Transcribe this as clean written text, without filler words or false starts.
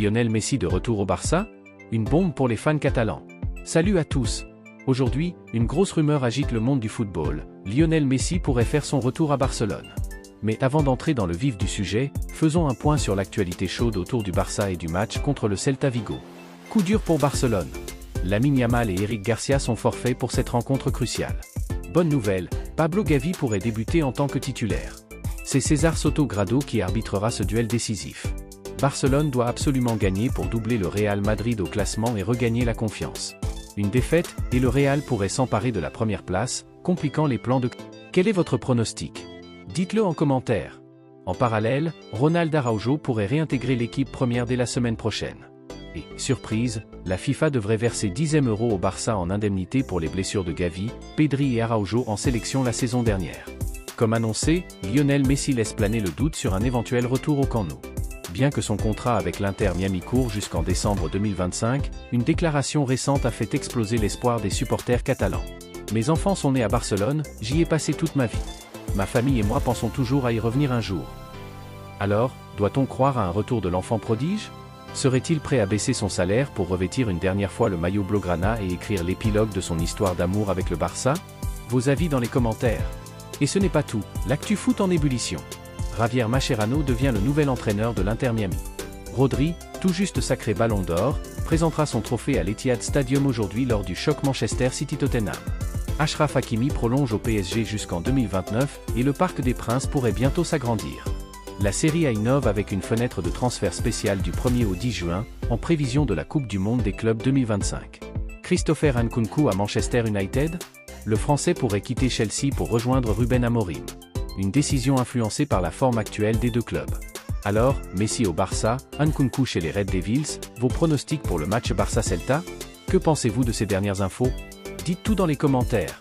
Lionel Messi de retour au Barça? Une bombe pour les fans catalans. Salut à tous. Aujourd'hui, une grosse rumeur agite le monde du football. Lionel Messi pourrait faire son retour à Barcelone. Mais avant d'entrer dans le vif du sujet, faisons un point sur l'actualité chaude autour du Barça et du match contre le Celta Vigo. Coup dur pour Barcelone. Lamine Yamal et Eric Garcia sont forfaits pour cette rencontre cruciale. Bonne nouvelle, Pablo Gavi pourrait débuter en tant que titulaire. C'est César Soto Grado qui arbitrera ce duel décisif. Barcelone doit absolument gagner pour doubler le Real Madrid au classement et regagner la confiance. Une défaite, et le Real pourrait s'emparer de la première place, compliquant les plans de... Quel est votre pronostic? Dites-le en commentaire. En parallèle, Ronald Araujo pourrait réintégrer l'équipe première dès la semaine prochaine. Et, surprise, la FIFA devrait verser 10 000 € au Barça en indemnité pour les blessures de Gavi, Pedri et Araujo en sélection la saison dernière. Comme annoncé, Lionel Messi laisse planer le doute sur un éventuel retour au Camp Nou. Bien que son contrat avec l'Inter Miami court jusqu'en décembre 2025, une déclaration récente a fait exploser l'espoir des supporters catalans. Mes enfants sont nés à Barcelone, j'y ai passé toute ma vie. Ma famille et moi pensons toujours à y revenir un jour. Alors, doit-on croire à un retour de l'enfant prodige? Serait-il prêt à baisser son salaire pour revêtir une dernière fois le maillot blaugrana et écrire l'épilogue de son histoire d'amour avec le Barça? Vos avis dans les commentaires. Et ce n'est pas tout, l'actu foot en ébullition. Javier Mascherano devient le nouvel entraîneur de l'Inter Miami. Rodri, tout juste sacré Ballon d'Or, présentera son trophée à l'Etihad Stadium aujourd'hui lors du choc Manchester City-Tottenham. Achraf Hakimi prolonge au PSG jusqu'en 2029 et le Parc des Princes pourrait bientôt s'agrandir. La Serie A innove avec une fenêtre de transfert spéciale du 1er au 10 juin, en prévision de la Coupe du Monde des clubs 2025. Christopher Nkunku à Manchester United? Le Français pourrait quitter Chelsea pour rejoindre Ruben Amorim. Une décision influencée par la forme actuelle des deux clubs. Alors, Messi au Barça, Nkunku chez les Red Devils, vos pronostics pour le match Barça-Celta? Que pensez-vous de ces dernières infos? Dites tout dans les commentaires.